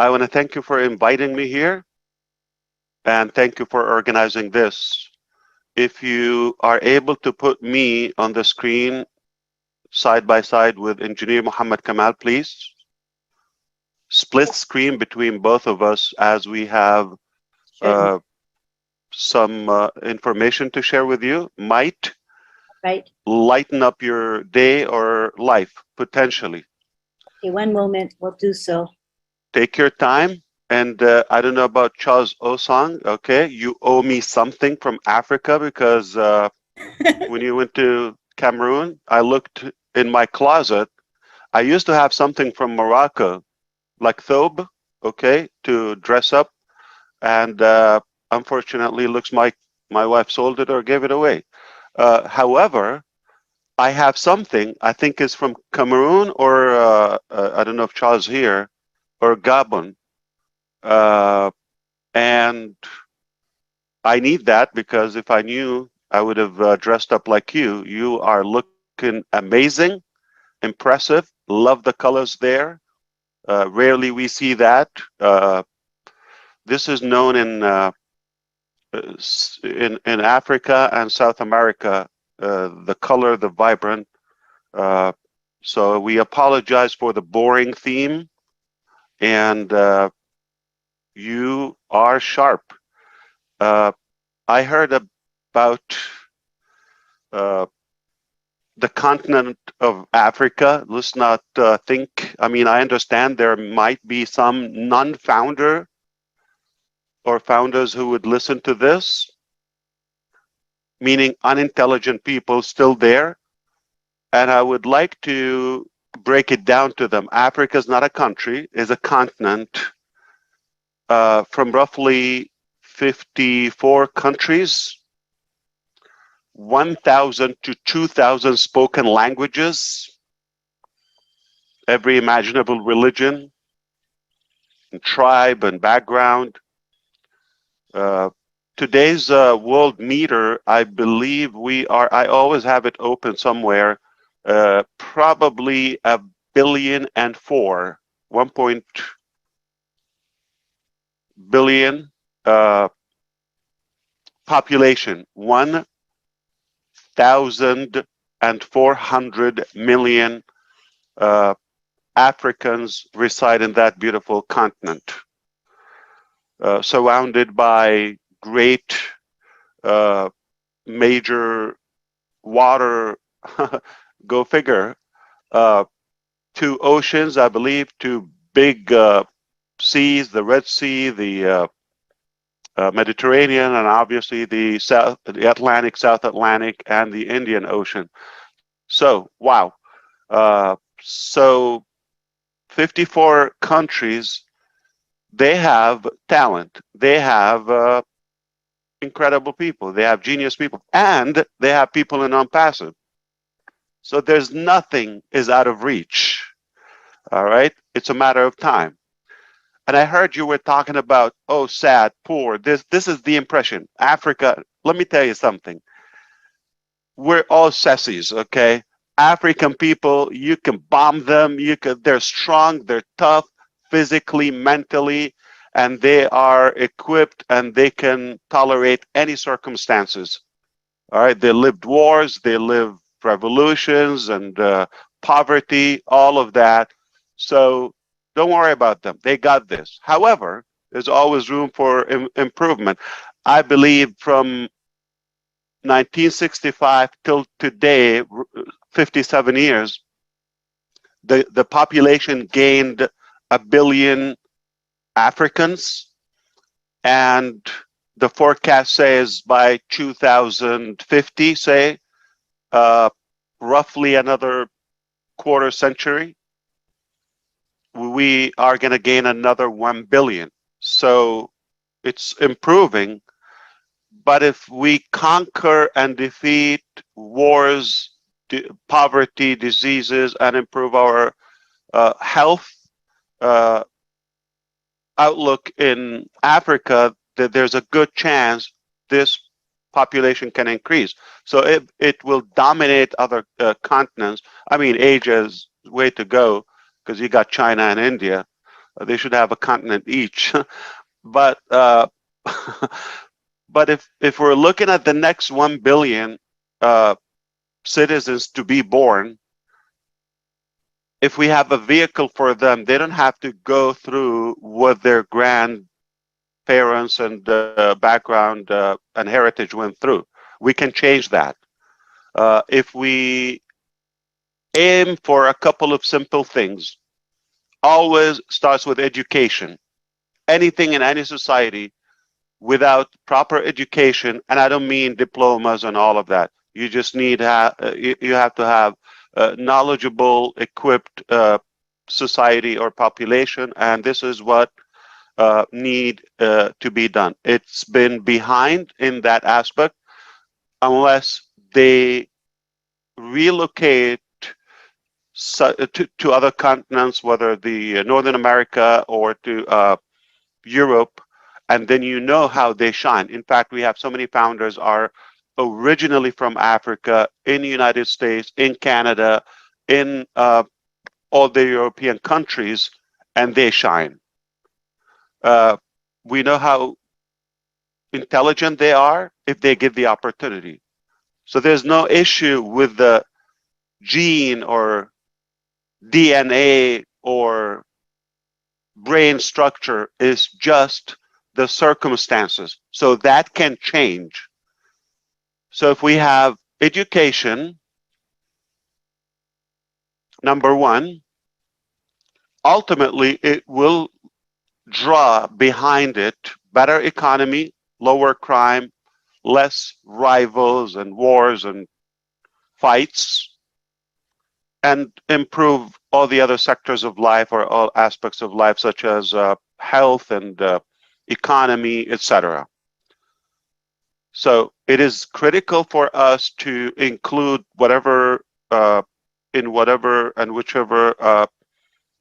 I want to thank you for inviting me here, and thank you for organizing this. If you are able to put me on the screen side by side with Engineer Muhammad Kamal, please. Split screen between both of us as we have some information to share with you. Might lighten up your day or life, potentially. Okay, one moment, we'll do so. Take your time. And I don't know about Charles Osang, okay? You owe me something from Africa because when you went to Cameroon, I looked in my closet. I used to have something from Morocco, like thobe, okay, to dress up. And unfortunately, looks like my wife sold it or gave it away. However, I have something, I think is from Cameroon or I don't know if Charles here, or Gabon. And I need that because if I knew, I would have dressed up like you. You are looking amazing, impressive, love the colors there. Rarely we see that. This is known in Africa and South America, the color, the vibrant. So we apologize for the boring theme, and you are sharp. I heard about the continent of Africa. Let's not think, I mean, I understand there might be some non-founder or founders who would listen to this, meaning unintelligent people still there. And I would like to break it down to them. Africa is not a country, is a continent from roughly 54 countries, 1,000 to 2,000 spoken languages, every imaginable religion, and tribe and background. Today's world meter, I believe we are, I always have it open somewhere, probably 1.4 billion population, 1,400 million Africans reside in that beautiful continent, surrounded by great major water, go figure, 2 oceans, I believe, 2 big seas, the Red Sea, the Mediterranean, and obviously the Atlantic, South Atlantic, and the Indian Ocean. So, wow. So 54 countries, they have talent. They have incredible people. They have genius people. And they have people in Onpassive. So there's nothing is out of reach. All right? It's a matter of time. And I heard you were talking about, oh, sad, poor. This is the impression. Africa, let me tell you something. We're all sissies, okay? African people, you can bomb them. They're strong, they're tough, physically, mentally, and they are equipped and they can tolerate any circumstances. All right, they lived wars, they lived revolutions and poverty, all of that. So don't worry about them. They got this. However, there's always room for improvement. I believe from 1965 till today, 57 years, the population gained 1 billion Africans, and the forecast says by 2050, say, roughly another quarter century, we are going to gain another 1 billion. So it's improving. But if we conquer and defeat wars, poverty, diseases, and improve our health outlook in Africa, that there's a good chance this population can increase. So it will dominate other continents. I mean, Asia is way to go because you got China and India. They should have a continent each. But but if we're looking at the next 1 billion citizens to be born, if we have a vehicle for them, they don't have to go through what their grandparents and background and heritage went through. We can change that. If we aim for a couple of simple things, always starts with education. Anything in any society without proper education, and I don't mean diplomas and all of that. You just need you have to have knowledgeable, equipped society or population, and this is what need to be done. It's been behind in that aspect unless they relocate to other continents, whether the Northern America or to Europe, and then you know how they shine. In fact, we have so many founders are originally from Africa, in the United States, in Canada, in all the European countries, and they shine. We know how intelligent they are if they get the opportunity. So there's no issue with the gene or DNA or brain structure, is just the circumstances. So that can change. So if we have education, number one, ultimately it will draw behind it better economy, lower crime, less rivals and wars and fights, and improve all the other sectors of life or all aspects of life, such as health and economy, etc. So it is critical for us to include whatever, in whatever and whichever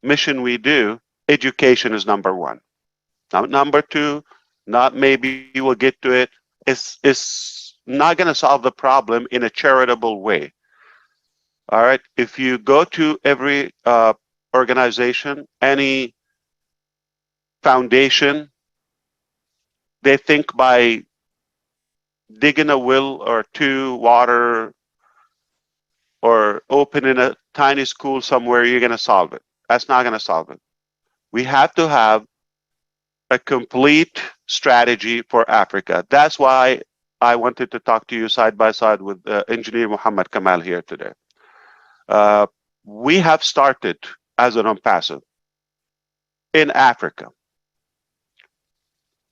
mission we do, education is number one. Now, number two, not maybe we'll get to it, is not going to solve the problem in a charitable way. All right. If you go to every organization, any foundation, they think by digging a well or two water or opening a tiny school somewhere, you're going to solve it. That's not going to solve it. We have to have a complete strategy for Africa. That's why I wanted to talk to you side by side with Engineer Muhammad Kamal here today. We have started as an Onpassive in Africa.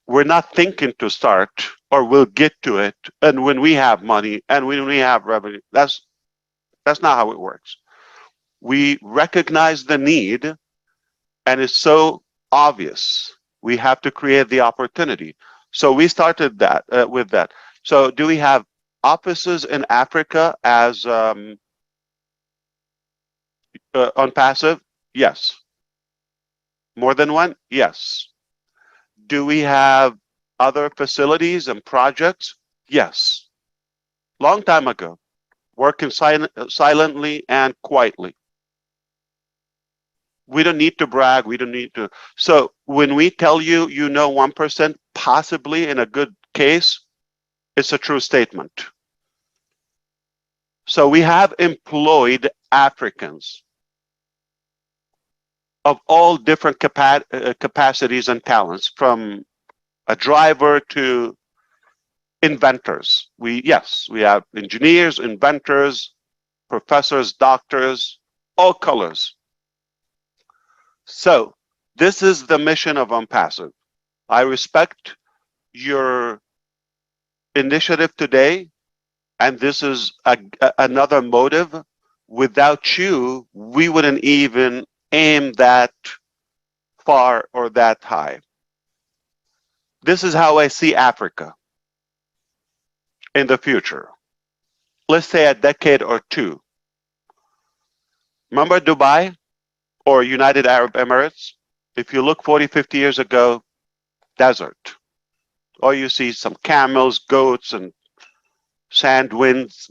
We're not thinking to start, or we'll get to it, and when we have money and when we have revenue. That's not how it works. We recognize the need, and it's so obvious. We have to create the opportunity. So we started that with that. So do we have offices in Africa as Onpassive? Yes. More than one? Yes. Do we have other facilities and projects? Yes. Long time ago, working silently and quietly. We don't need to brag. We don't need to. So when we tell you, 1%, possibly in a good case, it's a true statement. So we have employed Africans of all different capacities and talents, from a driver to inventors. We have engineers, inventors, professors, doctors, all colors. So this is the mission of Onpassive. I respect your initiative today, and this is another motive. Without you, we wouldn't even aim that far or that high. This is how I see Africa in the future. Let's say a decade or two. Remember Dubai or United Arab Emirates? If you look 40, 50 years ago, desert. Or you see some camels, goats, and sand winds.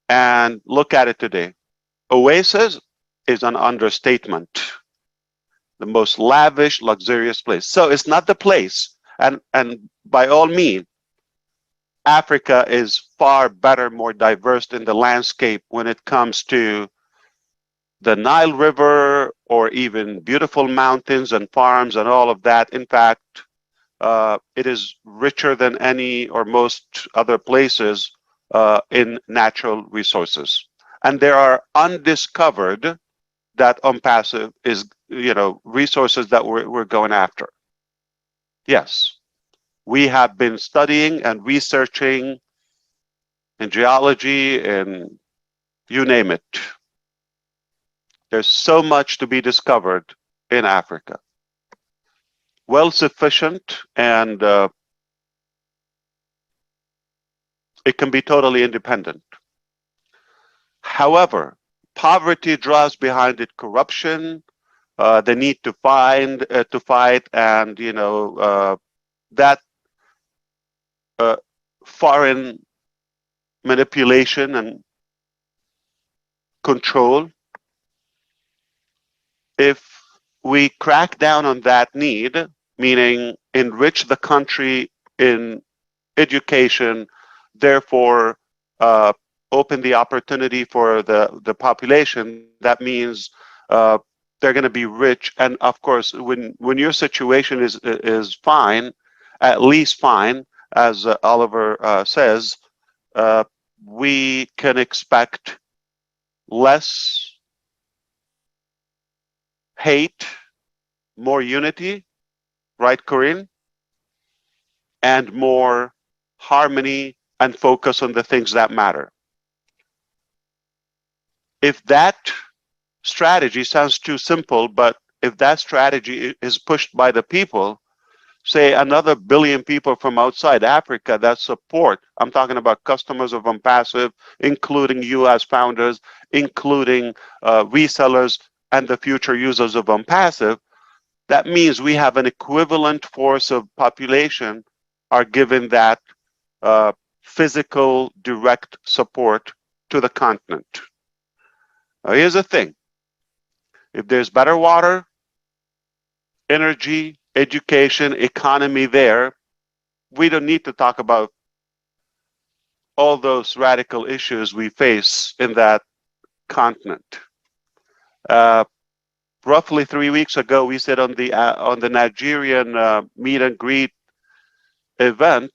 And look at it today. Oasis is an understatement. the most lavish, luxurious place. So it's not the place. And by all means, Africa is far better, more diverse in the landscape when it comes to the Nile River or even beautiful mountains and farms and all of that. In fact, it is richer than any or most other places in natural resources. And there are undiscovered that Onpassive is, resources that we're going after. Yes, we have been studying and researching in geology and you name it. There's so much to be discovered in Africa. Well sufficient, and it can be totally independent. However, poverty draws behind it corruption, the need to fight, and that foreign manipulation and control. If we crack down on that need, meaning enrich the country in education, therefore open the opportunity for the population, that means they're going to be rich. And of course, when your situation is fine, at least fine, as Oliver says, we can expect less hate, more unity, right, Corinne? And more harmony and focus on the things that matter. If that strategy sounds too simple, but if that strategy is pushed by the people, say another billion people from outside Africa that support, I'm talking about customers of Onpassive, including you as founders, including resellers and the future users of Onpassive, that means we have an equivalent force of population are given that physical direct support to the continent. Now, here's the thing. If there's better water, energy, education, economy there, we don't need to talk about all those radical issues we face in that continent. Roughly 3 weeks ago, we said on the Nigerian meet and greet event,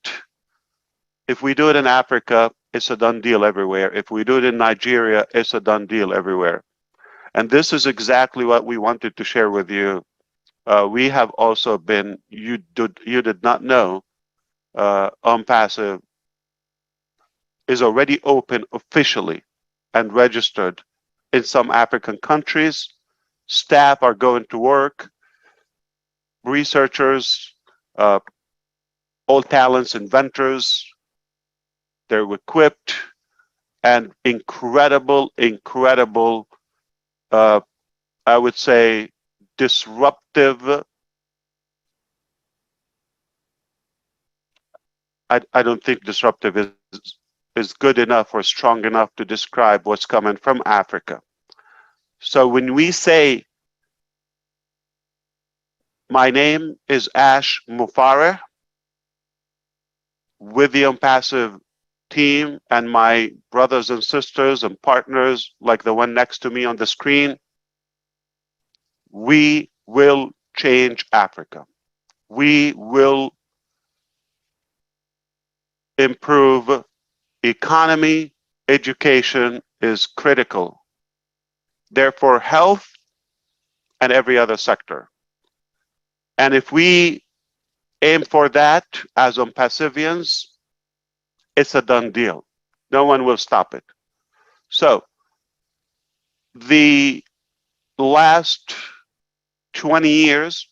if we do it in Africa, it's a done deal everywhere. If we do it in Nigeria, it's a done deal everywhere. And this is exactly what we wanted to share with you. We have also been, you did not know, Onpassive is already open officially and registered in some African countries. Staff are going to work, researchers, all talents, inventors, they're equipped, and incredible, I would say, disruptive. I don't think disruptive is good enough or strong enough to describe what's coming from Africa. So when we say, my name is Ash Mufareh, with the Onpassive team and my brothers and sisters and partners like the one next to me on the screen, we will change Africa. We will improve economy. Education is critical. Therefore, health and every other sector. And if we aim for that as Onpassivians, it's a done deal. No one will stop it. So the last 20 years,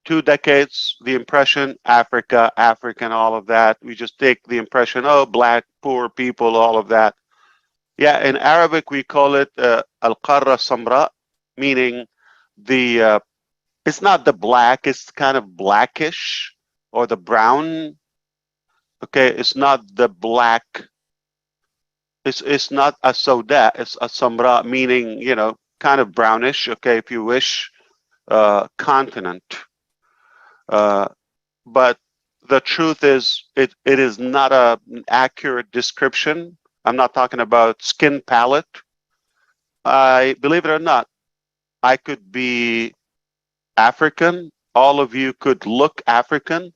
2 decades, the impression, Africa, African, all of that. We just take the impression, oh, black, poor people, all of that. Yeah, in Arabic, we call it al-qarra samra, meaning it's not the black, it's kind of blackish or the brown. Okay, it's not the black. It's not a soda, it's a samra, meaning, kind of brownish, okay, if you wish, continent. But the truth is, it is not an accurate description. I'm not talking about skin palette. I believe it or not, I could be African. All of you could look African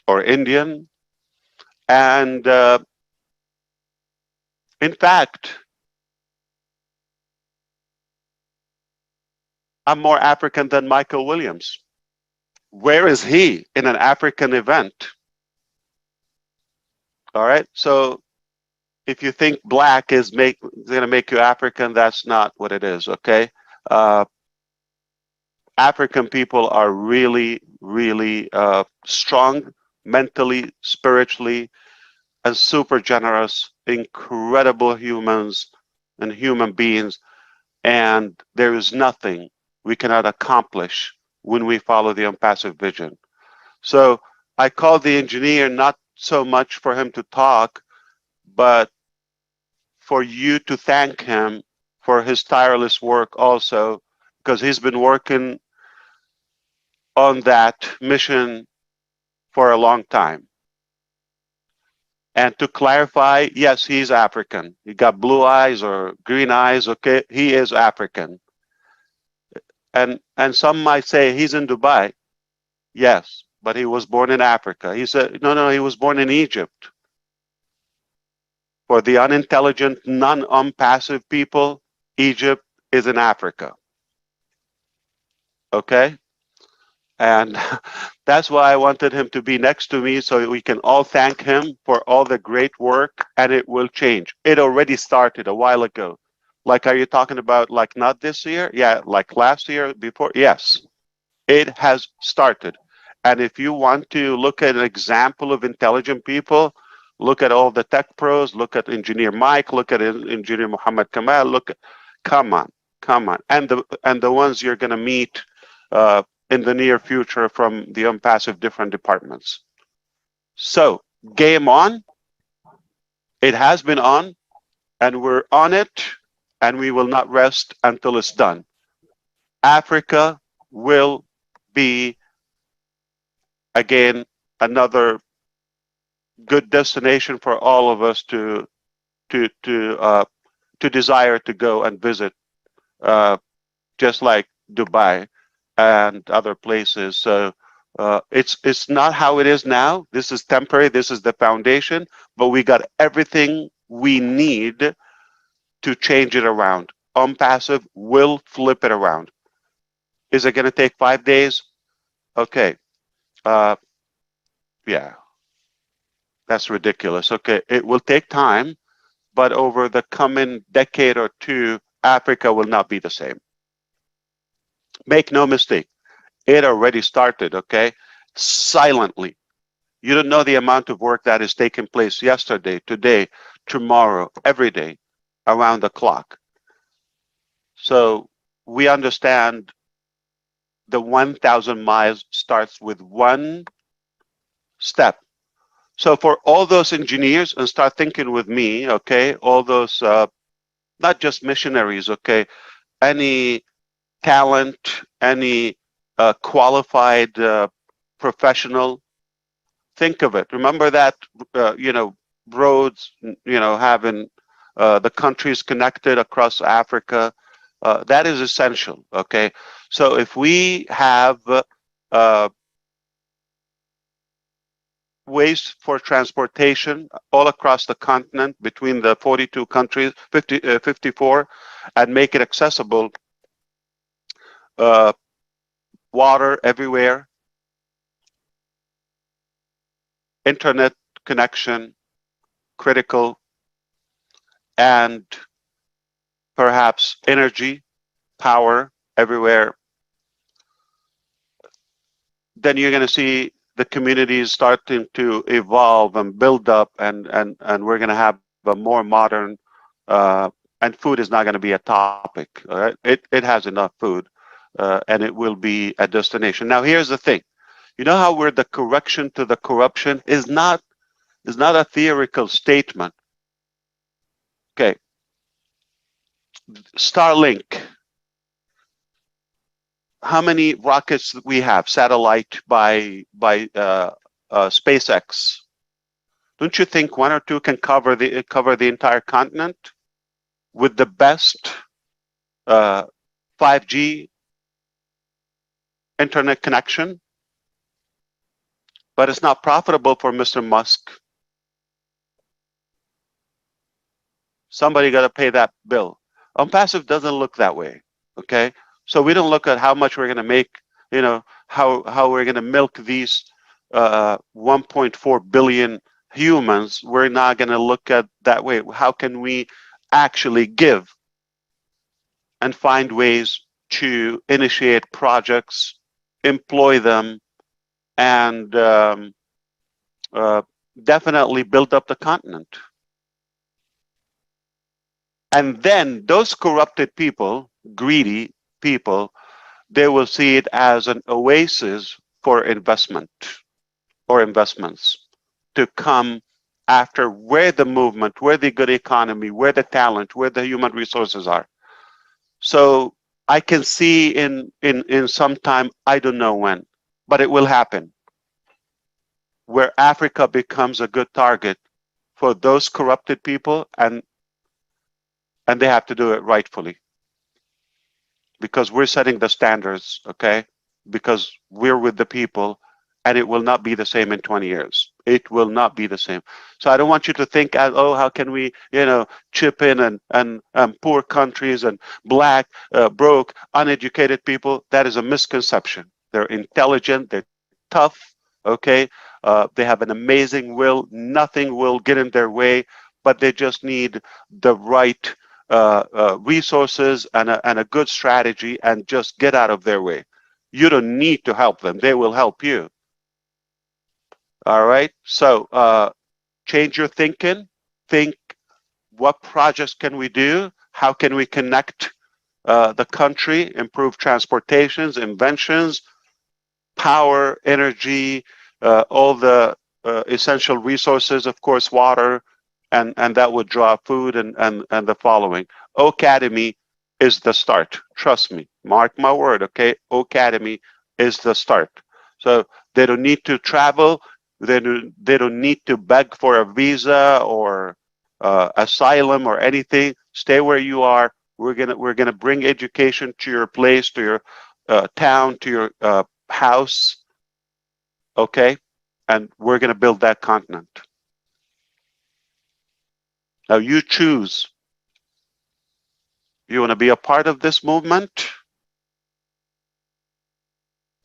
or Indian. And in fact, I'm more African than Michael Williams. Where is he in an African event? All right. So if you think black is going to make you African, that's not what it is. Okay. African people are really, really strong mentally, spiritually, and super generous, incredible humans and human beings. And there is nothing we cannot accomplish when we follow the Onpassive vision. So I called the engineer not so much for him to talk, but for you to thank him for his tireless work also, because he's been working on that mission for a long time. And to clarify, yes, he's African. He got blue eyes or green eyes, okay? He is African. And some might say he's in Dubai. Yes, but he was born in Africa. He said, no, he was born in Egypt. For the unintelligent, non-Onpassive people, Egypt is in Africa. Okay? And that's why I wanted him to be next to me so we can all thank him for all the great work, and it will change. It already started a while ago. Like, are you talking about like not this year? Yeah, like last year, before? Yes, it has started. And if you want to look at an example of intelligent people, look at all the tech pros, look at engineer Mike, look at engineer Muhammad Kamal, come on. And the ones you're going to meet in the near future from the Onpassive different departments. So game on. It has been on, and we're on it, and we will not rest until it's done. Africa will be, again, another good destination for all of us to desire to go and visit, just like Dubai and other places. So it's not how it is now. This is temporary. This is the foundation, but we got everything we need to change it around. Onpassive will flip it around. Is it going to take 5 days? Okay. Yeah, that's ridiculous. Okay, it will take time, but over the coming decade or two, Africa will not be the same. Make no mistake, it already started, okay? Silently. You don't know the amount of work that is taking place yesterday, today, tomorrow, every day, around the clock. So we understand the 1,000 miles starts with one step. So for all those engineers, and start thinking with me, okay, all those, not just missionaries, okay, any talent, any qualified professional, think of it. Remember that, roads, having the countries connected across Africa, that is essential, okay? So if we have ways for transportation all across the continent between the 42 countries, 54, and make it accessible, water everywhere, internet connection, critical, and perhaps energy, power everywhere, then you're going to see the communities starting to evolve and build up, and we're going to have a more modern, and food is not going to be a topic. All right? It has enough food, and it will be a destination. Now, here's the thing. You know how we're the correction to the corruption is not a theoretical statement. Okay. Starlink. How many rockets that we have? Satellite by SpaceX. Don't you think one or two can cover the entire continent with the best 5G internet connection? But it's not profitable for Mr. Musk. Somebody got to pay that bill. Onpassive doesn't look that way, okay? So we don't look at how much we're going to make, you know, how we're going to milk these 1.4 billion humans. We're not going to look at that way. How can we actually give and find ways to initiate projects, employ them, and definitely build up the continent? And then those corrupted people, greedy people, they will see it as an oasis for investment or investments to come after where the movement, where the good economy, where the talent, where the human resources are. So I can see in some time, I don't know when, but it will happen, where Africa becomes a good target for those corrupted people, and they have to do it rightfully, because we're setting the standards, okay? Because we're with the people, and it will not be the same in 20 years. It will not be the same. So I don't want you to think, oh, how can we, you know, chip in and poor countries and black, broke, uneducated people. That is a misconception. They're intelligent, they're tough, okay? They have an amazing will. Nothing will get in their way, but they just need the right resources and a good strategy, and just get out of their way. You don't need to help them. They will help you. All right. So change your thinking. Think, what projects can we do? How can we connect the country, improve transportations, inventions, power, energy, all the essential resources, of course, water, and that would draw food and the following. Academy is the start. Trust me. Mark my word, okay? Academy is the start. So they don't need to travel. They don't need to beg for a visa or asylum or anything. Stay where you are. We're gonna bring education to your place, to your town, to your house, okay? And we're gonna build that continent. Now you choose. You want to be a part of this movement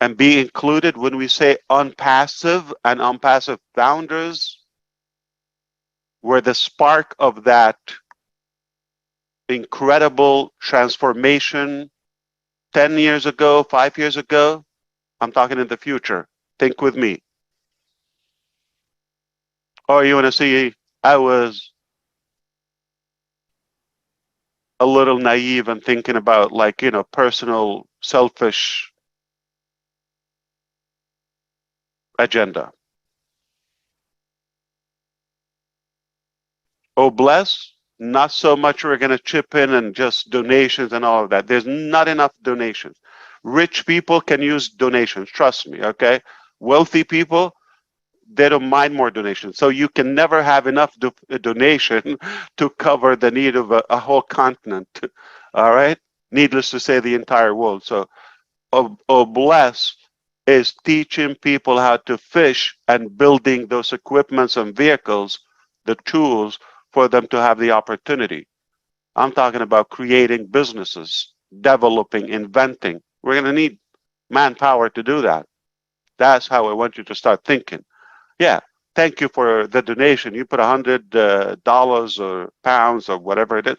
and be included when we say Onpassive and Onpassive founders, where the spark of that incredible transformation 10 years ago, 5 years ago, I'm talking in the future. Think with me. Or you want to see, I was a little naive and thinking about, like, you know, personal, selfish agenda. Oh, bless. Not so much we're going to chip in and just donations and all of that. There's not enough donations. Rich people can use donations, trust me, okay? Wealthy people, they don't mind more donations. So you can never have enough donation to cover the need of a whole continent, all right? Needless to say, the entire world. So, bless is teaching people how to fish and building those equipments and vehicles, the tools for them to have the opportunity. I'm talking about creating businesses, developing, inventing. We're going to need manpower to do that. That's how I want you to start thinking. Yeah, thank you for the donation. You put $100 or pounds or whatever it is.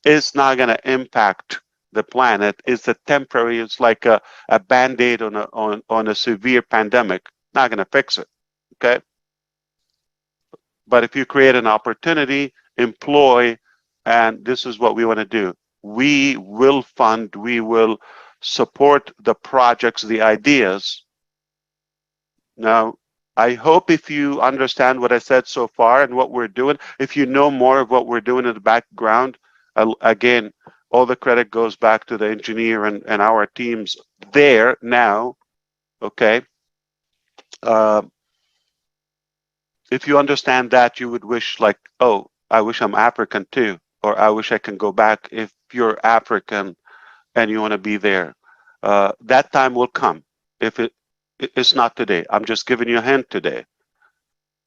It's not going to impact the planet. It's a temporary. It's like a band-aid on a severe pandemic. Not going to fix it. Okay. But if you create an opportunity, employ, and this is what we want to do. We will fund, we will support the projects, the ideas. Now, I hope if you understand what I said so far and what we're doing, if you know more of what we're doing in the background, again, all the credit goes back to the engineer and our teams there now, okay? If you understand that, you would wish like, oh, I wish I'm African too, or I wish I can go back. If you're African and you want to be there, that time will come. If it's not today, I'm just giving you a hint today,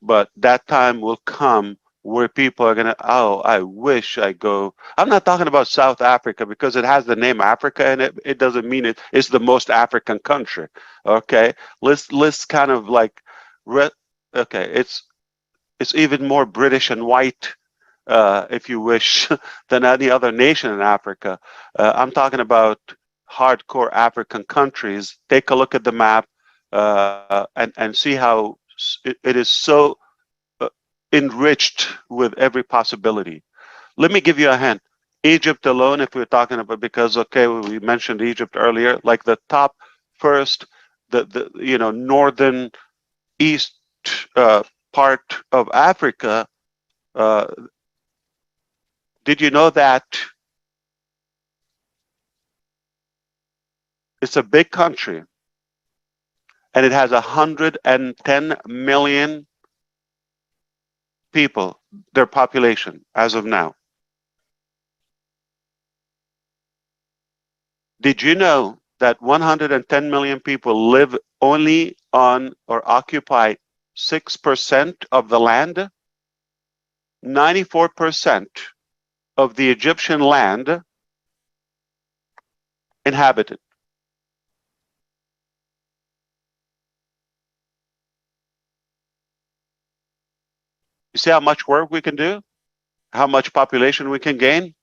but that time will come where people are gonna, oh, I wish I go. I'm not talking about South Africa because it has the name Africa in it. It doesn't mean it's the most African country. Okay, let's kind of like, okay, it's even more British and white, if you wish, than any other nation in Africa. I'm talking about hardcore African countries. Take a look at the map and see how it is so enriched with every possibility. Let me give you a hint. Egypt alone, if we're talking about, because okay, we mentioned Egypt earlier, like the top first, the northern east part of Africa. Uh, did you know that it's a big country and it has 110 million people, their population as of now? Did you know that 110 million people live only on or occupy 6% of the land? 94% of the Egyptian land inhabited. You see how much work we can do? How much population we can gain?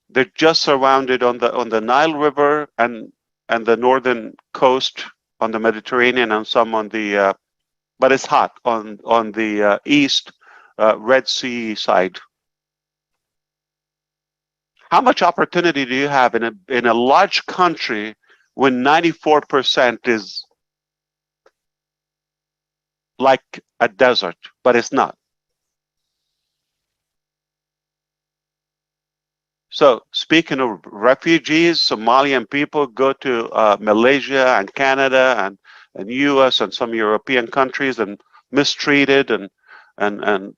They're just surrounded on the Nile River and the northern coast on the Mediterranean and some on the but it's hot on the east Red Sea side. How much opportunity do you have in a large country when 94% is like a desert, but it's not? So speaking of refugees, Somalian people go to Malaysia and Canada and US and some European countries and mistreated and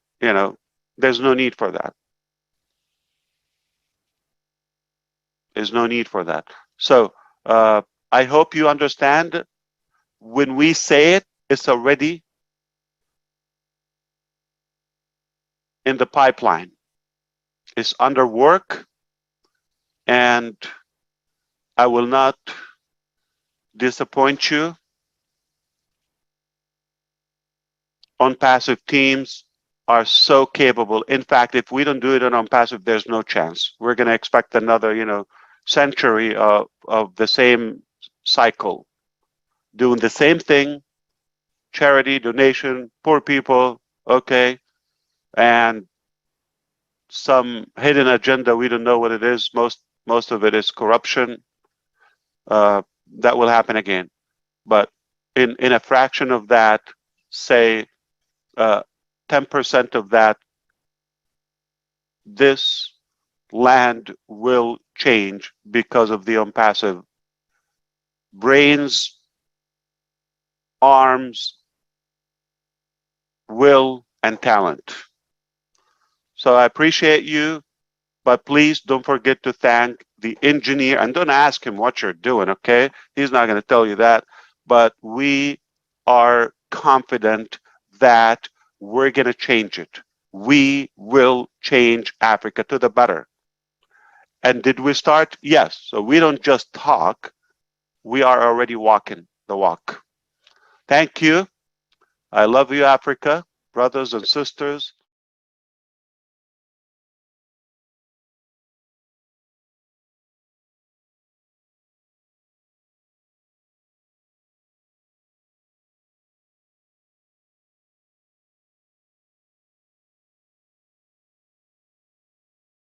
there's no need for that. There's no need for that. So I hope you understand when we say it, it's already in the pipeline. It's under work, and I will not disappoint you. Onpassive teams are so capable. In fact, if we don't do it on Onpassive, there's no chance. We're going to expect another, century of the same cycle, doing the same thing, charity, donation, poor people, okay, and some hidden agenda. We don't know what it is. Most of it is corruption. That will happen again. But in a fraction of that, say 10% of that, this land will change because of the Onpassive brains, arms, will, and talent. So I appreciate you, but please don't forget to thank the engineer and don't ask him what you're doing, okay? He's not going to tell you that, but we are confident that we're going to change it. We will change Africa to the better. And did we start? Yes. So we don't just talk, we are already walking the walk. Thank you. I love you, Africa, brothers and sisters.